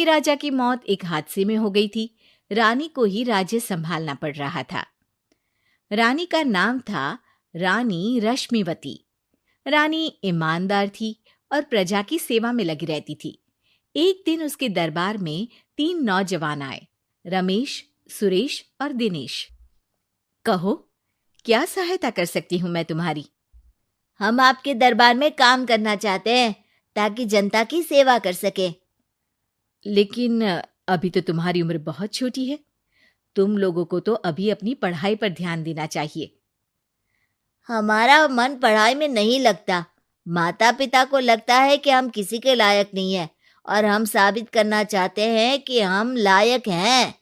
क्योंकि राजा की मौत एक हादसे में हो गई थी, रानी को ही राज्य संभालना पड़ रहा था। रानी का नाम था रानी रश्मिवती। रानी ईमानदार थी और प्रजा की सेवा में लगी रहती थी। एक दिन उसके दरबार में 3 नौजवान आए, रमेश, सुरेश और दिनेश। कहो, क्या सहायता कर सकती हूँ मैं तुम्हारी? हम आपके दरबार में काम करना चाहते हैं ताकि जनता की सेवा कर सके। लेकिन अभी तो तुम्हारी उम्र बहुत छोटी है। तुम लोगों को तो अभी अपनी पढ़ाई पर ध्यान देना चाहिए। हमारा मन पढ़ाई में नहीं लगता। माता पिता को लगता है कि हम किसी के लायक नहीं है और हम साबित करना चाहते हैं कि हम लायक हैं।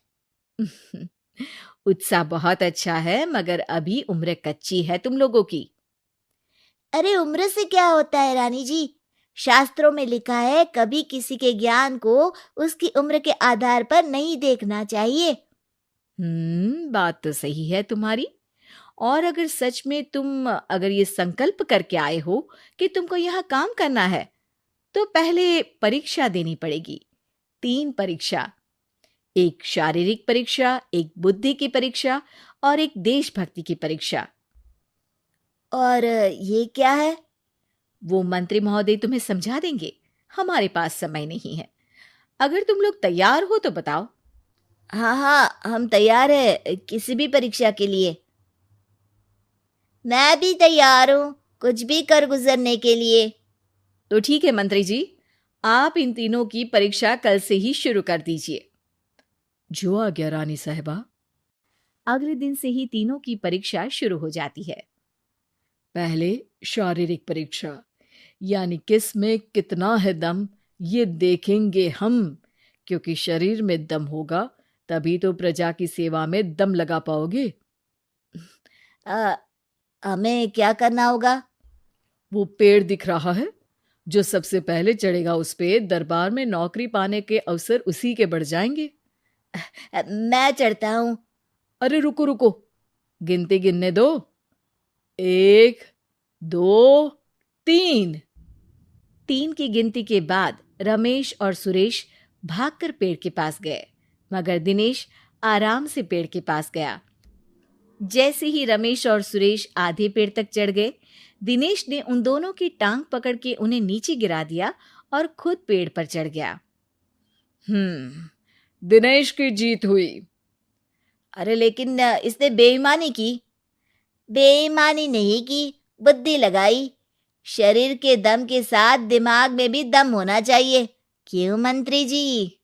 उत्साह बहुत अच्छा है, मगर अभी उम्र कच्ची है तुम लोगों की। अरे उम्र से क्या होता है रानी जी? शास्त्रों में लिखा है कभी किसी के ज्ञान को उसकी उम्र के आधार पर नहीं देखना चाहिए। बात तो सही है तुम्हारी। और अगर सच में तुम अगर ये संकल्प करके आए हो कि तुमको यहाँ काम करना है, तो पहले परीक्षा देनी पड़ेगी। 3 परीक्षा, एक शारीरिक परीक्षा, एक बुद्धि की परीक्षा और एक देशभक्ति की परीक्षा। और ये क्या है? वो मंत्री महोदय तुम्हें समझा देंगे। हमारे पास समय नहीं है। अगर तुम लोग तैयार हो तो बताओ। हाँ हाँ, हम तैयार है किसी भी परीक्षा के लिए। मैं भी तैयार हूँ कुछ भी कर गुजरने के लिए। तो ठीक है मंत्री जी, आप इन तीनों की परीक्षा कल से ही शुरू कर दीजिए। जो आ गया रानी साहिबा। अगले दिन से ही तीनों की परीक्षा शुरू हो जाती है। पहले शारीरिक परीक्षा, यानी किस में कितना है दम, ये देखेंगे हम। क्योंकि शरीर में दम होगा तभी तो प्रजा की सेवा में दम लगा पाओगे। हमें क्या करना होगा? वो पेड़ दिख रहा है, जो सबसे पहले चढ़ेगा उस पे दरबार में नौकरी पाने के अवसर उसी के बढ़ जाएंगे। मैं चढ़ता हूँ। अरे रुको रुको, गिनती गिनने दो। 1, 2, 3। 3 की गिनती के बाद रमेश और सुरेश भागकर पेड़ के पास गए, मगर दिनेश आराम से पेड़ के पास गया। जैसे ही रमेश और सुरेश आधे पेड़ तक चढ़ गए, दिनेश ने उन दोनों की टांग पकड़ के उन्हें नीचे गिरा दिया और खुद पेड़ पर चढ़ गया। दिनेश की जीत हुई। अरे लेकिन इसने बेईमानी की। बेईमानी नहीं की, बुद्धि लगाई। शरीर के दम के साथ दिमाग में भी दम होना चाहिए। क्यों मंत्री जी?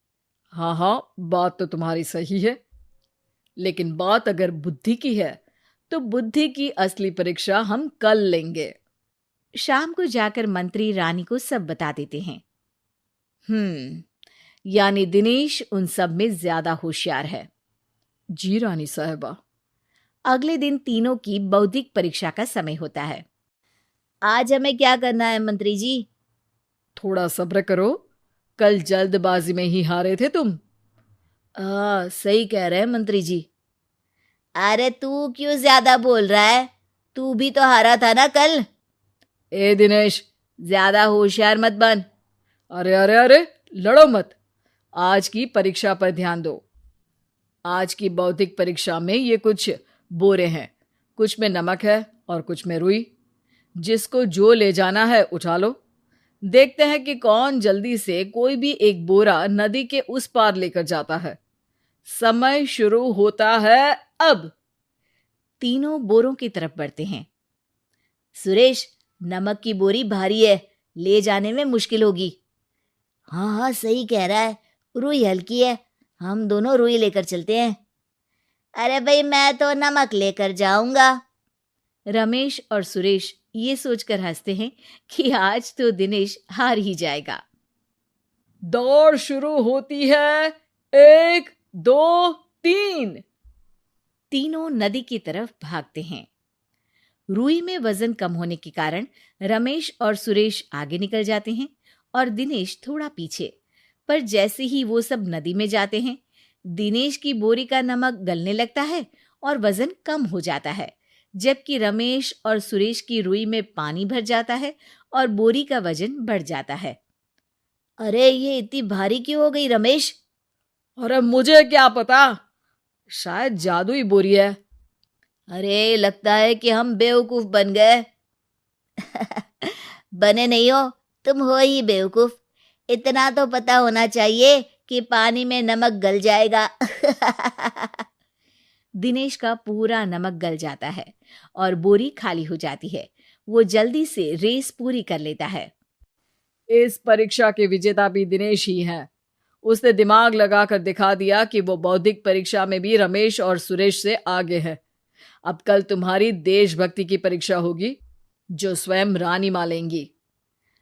हाँ हाँ, बात तो तुम्हारी सही है, लेकिन बात अगर बुद्धि की है तो बुद्धि की असली परीक्षा हम कल लेंगे। शाम को जाकर मंत्री रानी को सब बता देते हैं। यानी दिनेश उन सब में ज्यादा होशियार है। जी रानी साहबा। अगले दिन तीनों की बौद्धिक परीक्षा का समय होता है। आज हमें क्या करना है मंत्री जी? थोड़ा सब्र करो, कल जल्दबाजी में ही हारे थे तुम। सही कह रहे हैं मंत्री जी। अरे तू क्यों ज्यादा बोल रहा है? तू भी तो हारा था ना कल। ए दिनेश, ज्यादा होशियार मत बन। अरे अरे अरे, लड़ो मत। आज की परीक्षा पर ध्यान दो। आज की बौद्धिक परीक्षा में ये कुछ बोरे हैं, कुछ में नमक है और कुछ में रुई। जिसको जो ले जाना है उठा लो। देखते हैं कि कौन जल्दी से कोई भी एक बोरा नदी के उस पार लेकर जाता है। समय शुरू होता है अब। तीनों बोरों की तरफ बढ़ते हैं। सुरेश, नमक की बोरी भारी है, ले जाने में मुश्किल होगी। हाँ हाँ, सही कह रहा है, रुई हल्की है, हम दोनों रुई लेकर चलते हैं। अरे भाई, मैं तो नमक लेकर जाऊंगा। रमेश और सुरेश ये सोचकर हंसते हैं कि आज तो दिनेश हार ही जाएगा। दौड़ शुरू होती है। 1, 2, 3। तीनों नदी की तरफ भागते हैं। रुई में वजन कम होने के कारण रमेश और सुरेश आगे निकल जाते हैं और दिनेश थोड़ा पीछे। पर जैसे ही वो सब नदी में जाते हैं, दिनेश की बोरी का नमक गलने लगता है और वजन कम हो जाता है, जबकि रमेश और सुरेश की रुई में पानी भर जाता है और बोरी का वजन बढ़ जाता है। अरे ये इतनी भारी क्यों हो गई रमेश? अरे मुझे क्या पता, शायद जादुई बोरी है। अरे लगता है कि हम बेवकूफ बन गए। बने नहीं हो, तुम हो ही बेवकूफ। इतना तो पता होना चाहिए कि पानी में नमक गल जाएगा। दिनेश का पूरा नमक गल जाता है और बोरी खाली हो जाती है। वो जल्दी से रेस पूरी कर लेता है। इस परीक्षा के विजेता भी दिनेश ही हैं। उसने दिमाग लगाकर दिखा दिया कि वो बौद्धिक परीक्षा में भी रमेश और सुरेश से आगे है। अब कल तुम्हारी देशभक्ति की परीक्षा होगी, जो स्वयं रानी मां लेंगी।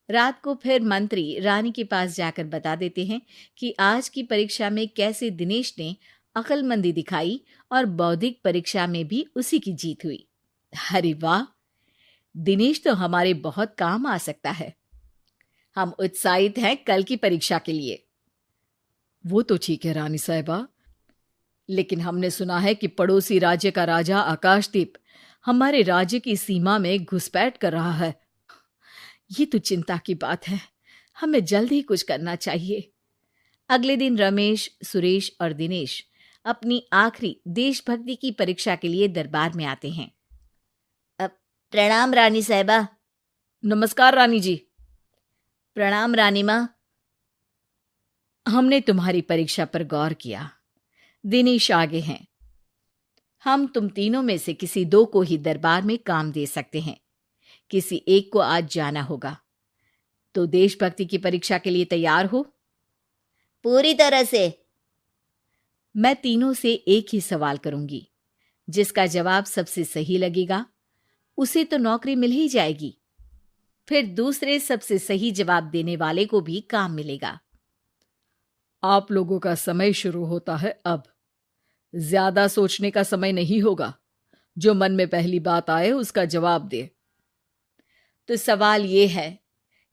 रात को फिर मंत्री रानी के पास जाकर बता देते हैं कि आज की परीक्षा में कैसे दिनेश ने अक्लमंदी दिखाई और बौद्धिक परीक्षा में भी उसी की जीत हुई। अरे वाह, दिनेश तो हमारे बहुत काम आ सकता है। हम उत्साहित हैं कल की परीक्षा के लिए। वो तो ठीक है रानी साहिबा, लेकिन हमने सुना है कि पड़ोसी राज्य का राजा आकाशदीप हमारे राज्य की सीमा में घुसपैठ कर रहा है। ये तो चिंता की बात है। हमें जल्द ही कुछ करना चाहिए। अगले दिन रमेश, सुरेश और दिनेश अपनी आखिरी देशभक्ति की परीक्षा के लिए दरबार में आते हैं। प्रणाम रानी साहिबा। नमस्कार रानी जी। प्रणाम रानी माँ। हमने तुम्हारी परीक्षा पर गौर किया। दिनेश आगे हैं। हम तुम तीनों में से किसी दो को ही दरबार में काम दे सकते हैं। किसी एक को आज जाना होगा। तो देशभक्ति की परीक्षा के लिए तैयार हो? पूरी तरह से। मैं तीनों से एक ही सवाल करूंगी। जिसका जवाब सबसे सही लगेगा उसे तो नौकरी मिल ही जाएगी। फिर दूसरे सबसे सही जवाब देने वाले को भी काम मिलेगा। आप लोगों का समय शुरू होता है अब। ज्यादा सोचने का समय नहीं होगा। जो मन में पहली बात आए उसका जवाब दे। तो सवाल ये है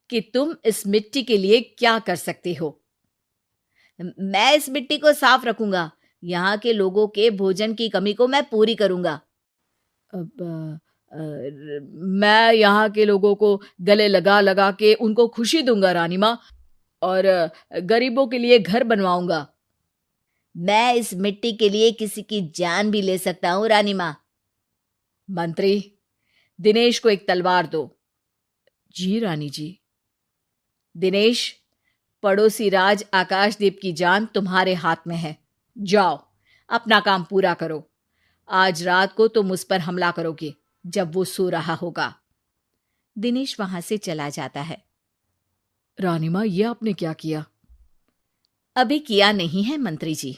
कि तुम इस मिट्टी के लिए क्या कर सकते हो? मैं इस मिट्टी को साफ रखूंगा। यहाँ के लोगों के भोजन की कमी को मैं पूरी करूंगा। मैं यहाँ के लोगों को गले लगा लगा के उनको खुशी दूंगा रानी माँ, और गरीबों के लिए घर बनवाऊंगा। मैं इस मिट्टी के लिए किसी की जान भी ले सकता हूँ रानी माँ। मंत्री, दिनेश को एक तलवार दो। जी रानी जी। दिनेश, पड़ोसी राज आकाशदीप की जान तुम्हारे हाथ में है। जाओ, अपना काम पूरा करो। आज रात को तुम उस पर हमला करोगे जब वो सो रहा होगा। दिनेश वहां से चला जाता है। रानी मां, ये आपने क्या किया? अभी किया नहीं है मंत्री जी।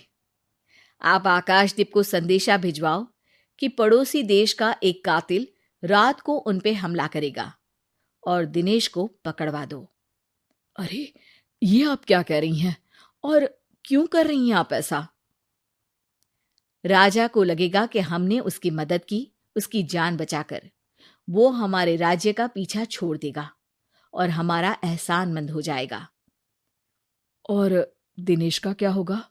आप आकाशदीप को संदेशा भिजवाओ कि पड़ोसी देश का एक कातिल रात को उन पे हमला करेगा और दिनेश को पकड़वा दो। अरे, ये आप क्या कह रही हैं और क्यों कर रही हैं आप ऐसा? राजा को लगेगा कि हमने उसकी मदद की, उसकी जान बचाकर। वो हमारे राज्य का पीछा छोड़ देगा और हमारा एहसानमंद हो जाएगा। और दिनेश का क्या होगा?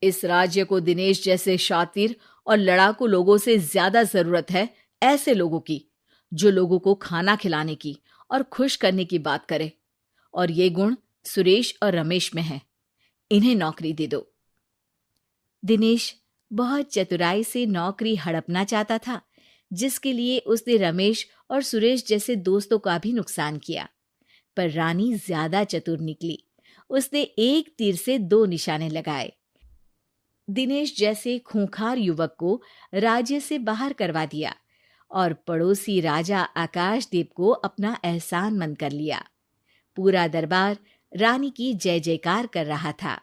इस राज्य को दिनेश जैसे शातिर और लड़ाकू लोगों से ज्यादा जरूरत है ऐसे लोगों की, जो लोगों को खाना खिलाने की और खुश करने की बात करे। और ये गुण सुरेश और रमेश में है। इन्हें नौकरी दे दो। दिनेश बहुत चतुराई से नौकरी हड़पना चाहता था, जिसके लिए उसने रमेश और सुरेश जैसे दोस्तों का भी नुकसान किया। पर रानी ज्यादा चतुर निकली। उसने एक तीर से दो निशाने लगाए। दिनेश जैसे खूंखार युवक को राज्य से बाहर करवा दिया और पड़ोसी राजा आकाशदीप को अपना एहसानमंद कर लिया। पूरा दरबार रानी की जय जयकार कर रहा था।